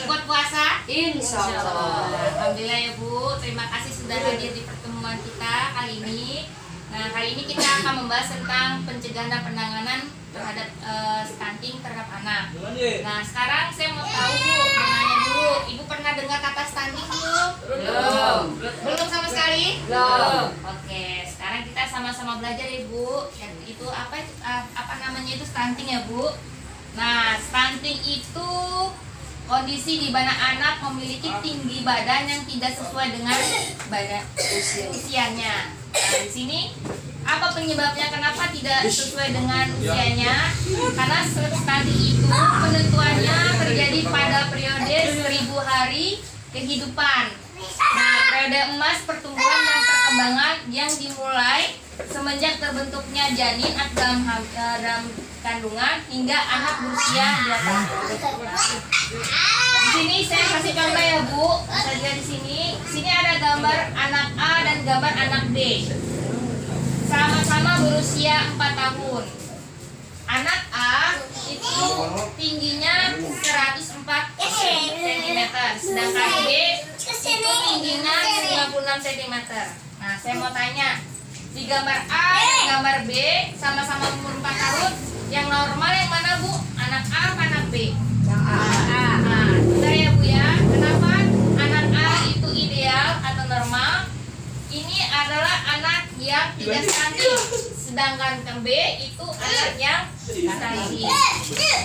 kuat puasa? Insya Allah. Alhamdulillah ya Bu, terima kasih sudah hadir di pertemuan kita kali ini. Nah, kali ini kita akan membahas tentang pencegahan dan penanganan terhadap stunting terhadap anak. Nah, sekarang saya mau tahu Bu, mau nanya dulu, Ibu pernah dengar kata stunting belum? Belum. Belum sama sekali? Belum. Oke, sekarang kita sama-sama belajar ya Bu. Itu apa namanya itu stunting ya Bu? Nah, stunting itu kondisi di mana anak memiliki tinggi badan yang tidak sesuai dengan badan usianya. Nah, di sini apa penyebabnya kenapa tidak sesuai dengan usianya? Karena stunting itu penentuannya terjadi pada periode 1000 hari kehidupan. Nah, periode emas pertumbuhan dan perkembangan yang dimulai semenjak terbentuknya janin atau dalam kandungan hingga anak berusia 2 tahun. Di sini saya kasih contoh ya Bu. Bisa lihat di sini. Di sini ada gambar anak A dan gambar anak B. Sama-sama berusia 4 tahun. Anak A itu tingginya 104 cm, sedangkan B itu tingginya 56 cm. Nah, saya mau tanya, di gambar A dan gambar B sama-sama umur 4 tahun, yang normal yang mana Bu? Anak A apa anak B? Yang A. Nah, bentar ya Bu ya. Kenapa anak A itu ideal atau normal? Ini adalah anak yang tidak stunting, sedangkan yang B itu anak yang stunting.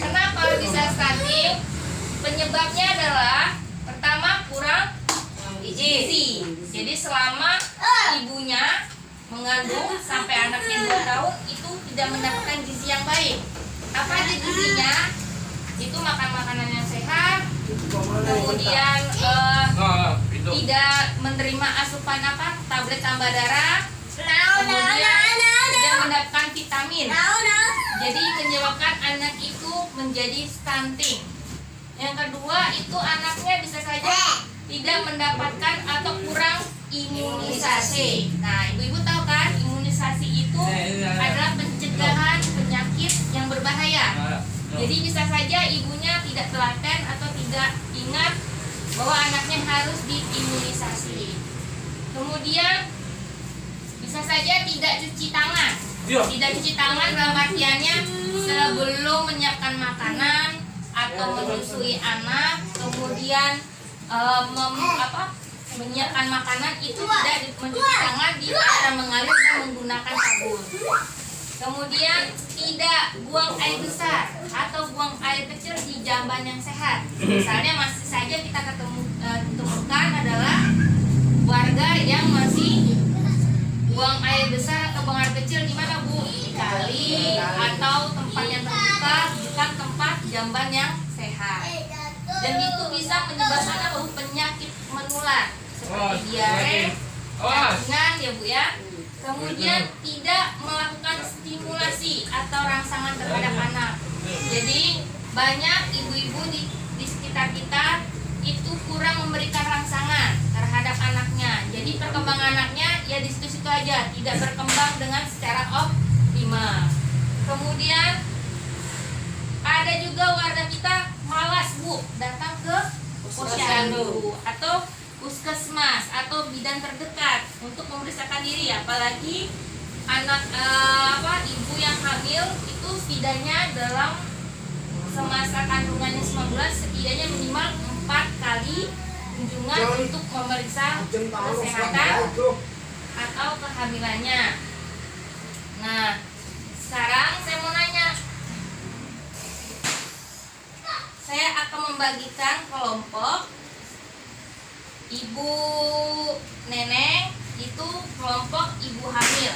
Kenapa bisa stunting? Penyebabnya adalah pertama kurang gizi. Jadi selama ibunya mengandung sampai anaknya 2 tahun itu tidak mendapatkan gizi yang baik. Apa aja gizinya? Itu makan makanan yang sehat, kemudian tidak menerima asupan tablet tambah darah, kemudian tidak mendapatkan vitamin. Jadi menyebabkan anak itu menjadi stunting. Yang kedua itu anaknya bisa saja tidak mendapatkan atau kurang imunisasi. Nah, ibu-ibu tahu kan imunisasi itu adalah pencegahan penyakit yang berbahaya. Jadi bisa saja ibunya tidak telaten atau tidak ingat bahwa anaknya harus diimunisasi. Kemudian bisa saja tidak cuci tangan. Tidak cuci tangan dalam artiannya sebelum menyiapkan makanan atau menyusui anak, kemudian menyiapkan makanan itu tidak mencuci tangan di air mengalir dan menggunakan sabun. Kemudian tidak buang air besar atau buang air kecil di jamban yang sehat. Misalnya masih saja kita temukan adalah warga yang masih buang air besar atau buang air kecil di mana Bu? Di kali atau tempat yang terbuka, bukan tempat jamban yang sehat. Dan itu bisa menyebabkan apa? Penyakit menular seperti diare, ringan ya Bu ya. Kemudian tidak melakukan stimulasi atau rangsangan terhadap anak. Jadi banyak ibu-ibu di sekitar kita itu kurang memberikan rangsangan terhadap anaknya. Jadi perkembangan anaknya ya di situ-situ aja, tidak berkembang dengan secara optimal. Kemudian ada juga warga kita malas Bu datang ke posyandu atau puskesmas atau bidan terdekat untuk memeriksakan diri, apalagi anak ibu yang hamil itu setidaknya dalam semasa kandungannya 9 bulan setidaknya minimal 4 kali kunjungan untuk memeriksa kesehatan atau kehamilannya. Nah, sekarang saya mau nanya, saya akan membagikan kelompok. Ibu neneng itu kelompok ibu hamil,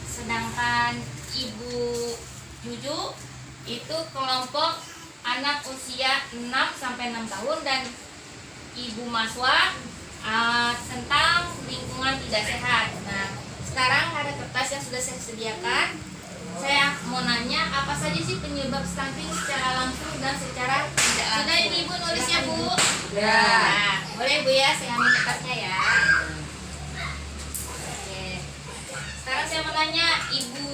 sedangkan ibu Juju itu kelompok anak usia 6-6 tahun, dan ibu Maswa tentang lingkungan tidak sehat. Nah, sekarang ada kertas yang sudah saya sediakan. Saya mau nanya apa saja sih penyebab stunting secara langsung dan secara tidak langsung. Sudah ibu nulis ya Bu? Ya. Nah, boleh Bu ya, saya ambil kertasnya ya. Oke. Sekarang saya mau nanya Ibu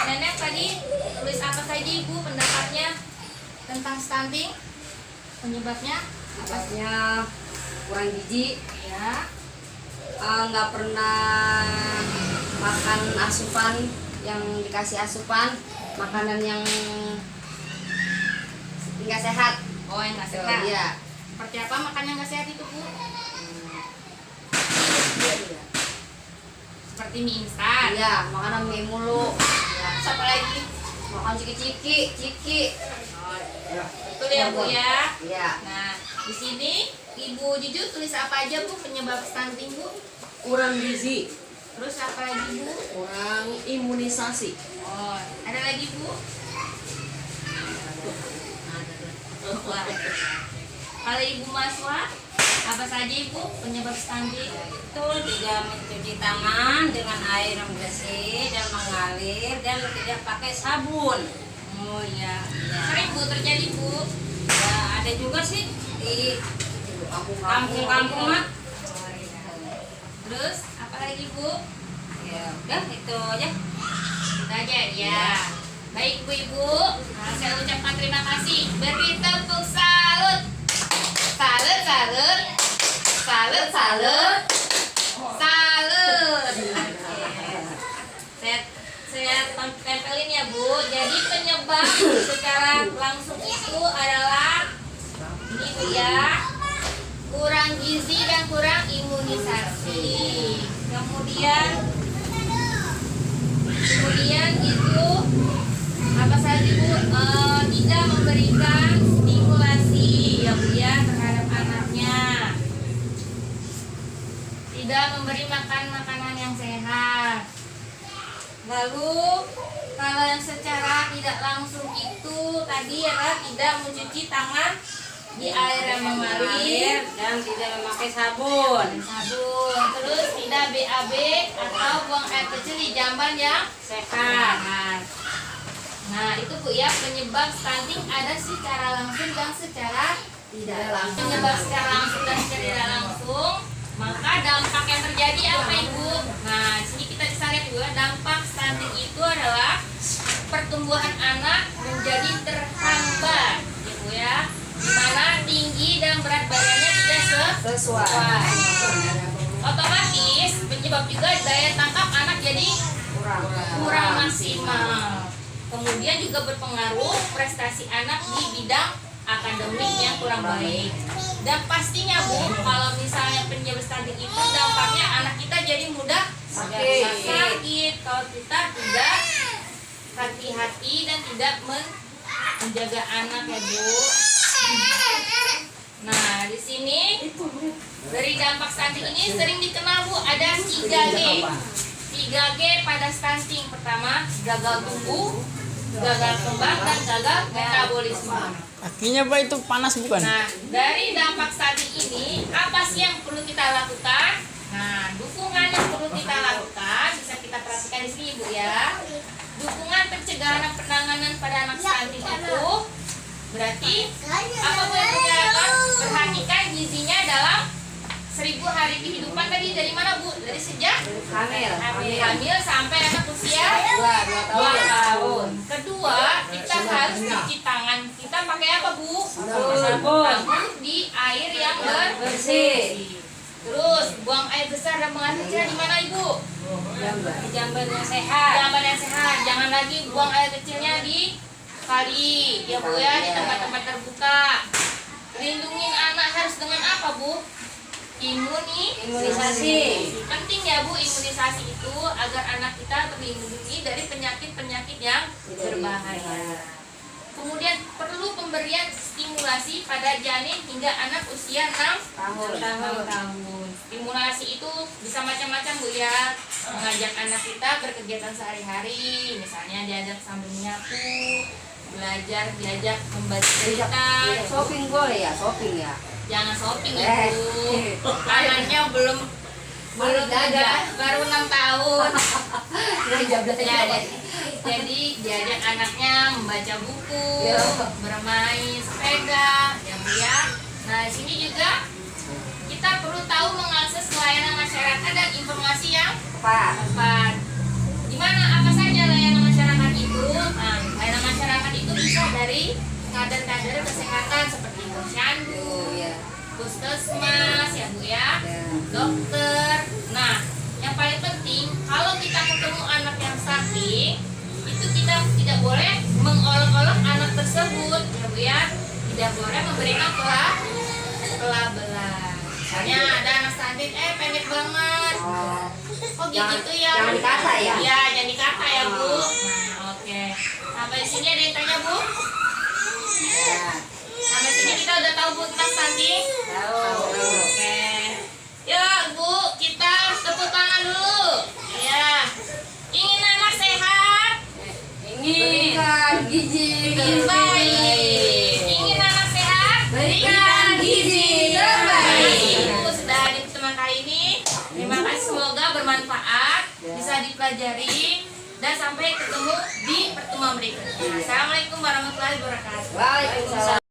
Nenek tadi tulis apa saja Ibu pendapatnya tentang stunting, penyebabnya? Apasnya kurang gizi, Ya. nggak pernah makan asupan yang dikasih asupan, makanan yang nggak sehat. Oh, yang nggak Tuh, sehat. iya. Seperti apa makan yang nggak sehat itu, Bu? Seperti mie instan. Iya, makanan mie mulu. Ya. Terus apa lagi? Makan ciki. Betul ya, Bu ya. Iya. Nah, di sini Ibu Juju tulis apa aja, Bu, penyebab stunting, Bu? Kurang gizi, Terus apa lagi, Bu? kurang imunisasi. Oh, ada lagi, Bu? Wah. Kalau Ibu Maswa, apa saja Ibu penyebab stunting? Itu tidak mencuci tangan dengan air yang bersih dan mengalir dan tidak pakai sabun. Oh iya. Sering Bu terjadi, Bu. Ya, ada juga sih di kampung-kampung mah. Oh iya. Terus apa lagi, Bu? Ya, udah itu aja. Kita aja ya. Baik Bu Ibu, nah, saya ucapkan terima kasih. Beri tepuk salut. Salut, salut. Salut, salut. Salut. Saya tempelin ya Bu. Jadi penyebab secara langsung itu adalah ini Bu ya. Kurang gizi dan kurang imunisasi. Kemudian itu apa saja Bu? Tidak memberikan stimulasi ya Bu ya terhadap anaknya. Tidak memberi makan makanan yang sehat. Lalu kalau yang secara tidak langsung itu tadi adalah tidak mencuci tangan di air yang mengalir Dan tidak memakai sabun. sabun, terus tidak BAB atau buang air kecil di jamban yang Sehat. Nah itu Bu ya penyebab stunting ada secara langsung dan secara tidak langsung. Penyebab secara langsung dan secara tidak langsung, maka dampak yang terjadi apa Ibu? Nah di sini kita bisa lihat juga dampak stunting itu adalah pertumbuhan anak menjadi terhambat, ya Bu ya, di mana tinggi dan berat badannya tidak Sesuai. otomatis penyebab juga daya tangkap anak jadi kurang maksimal. Kemudian juga berpengaruh prestasi anak di bidang akademik yang kurang baik. Dan pastinya Bu, kalau misalnya penyebab stunting itu dampaknya anak kita jadi mudah sakit kalau kita tidak hati-hati dan tidak menjaga anak ya Bu. Nah, di sini dari dampak stunting ini sering dikenal Bu ada 3G. 3G pada stunting. Pertama, gagal tumbuh, gagal kembang, dan gagal metabolisme. Kakinya Pak itu panas bukan? Nah, dari dampak stunting ini, apa sih yang perlu kita lakukan? Nah, dukungan yang perlu kita lakukan bisa kita perhatikan di sini, Bu ya. Dukungan pencegahan dan penanganan pada anak stunting itu berarti apa Bu yang kita lakukan? Perhatikan gizinya dalam 1000 hari kehidupan tadi dari mana Bu? Dari sejak hamil sampai anak usia 2 tahun. Kedua, kita harus cuci tangan kita pakai apa Bu? Sabun di air yang bersih. Terus buang air besar dan buang air kecil di mana Ibu? Di jamban yang sehat. Jamban yang sehat. Jangan lagi buang air kecilnya di kali, ya Bu ya, di tempat-tempat terbuka. Lindungin anak harus dengan apa Bu? Imunisasi. Penting ya Bu imunisasi itu agar anak kita terlindungi dari penyakit-penyakit yang berbahaya. Kemudian perlu pemberian stimulasi pada janin hingga anak usia 6 tahun. Stimulasi itu bisa macam-macam Bu ya. Mengajak anak kita berkegiatan sehari-hari, misalnya diajak sambil menyapu, diajak membaca cerita. Shopping boleh ya, shopping ya. Jangan shopping Ibu. Anaknya belum ada, baru 6 tahun. Jadi diajak anaknya membaca buku, bermain sepeda, ya Bu ya. Nah, di sini juga kita perlu tahu mengakses layanan masyarakat dan informasi yang tepat. Gimana apa saja layanan masyarakat itu? Nah, layanan masyarakat itu bisa dari kader-kader kesehatan seperti posyandu, puskesmas ya Bu ya, dokter. Nah, yang paling penting kalau kita ketemu anak yang stunting, itu kita tidak boleh mengolok-olok anak tersebut ya Bu ya. Tidak boleh memberikan pelabelan. Misalnya ada anak stunting, pendek banget. Oh gitu ya. Jangan dikata ya. Iya, jangan dikata ya Bu. Nah, oke. Sampai sini ada yang tanya Bu? Ya. Sampai sini kita udah tahu Bu tentang stunting? Tahu. Oke. Yuk Bu, kita tepuk tangan dulu. Ya. Ingin anak sehat? Ingin. Berikan gizi Baik. Ingin anak sehat? Berikan gizi terbaik. Bu, sudah hadir teman kali ini. Terima kasih, semoga bermanfaat, bisa dipelajari, dan sampai ketemu di pertemuan berikutnya. Assalamualaikum warahmatullahi wabarakatuh. Waalaikumsalam.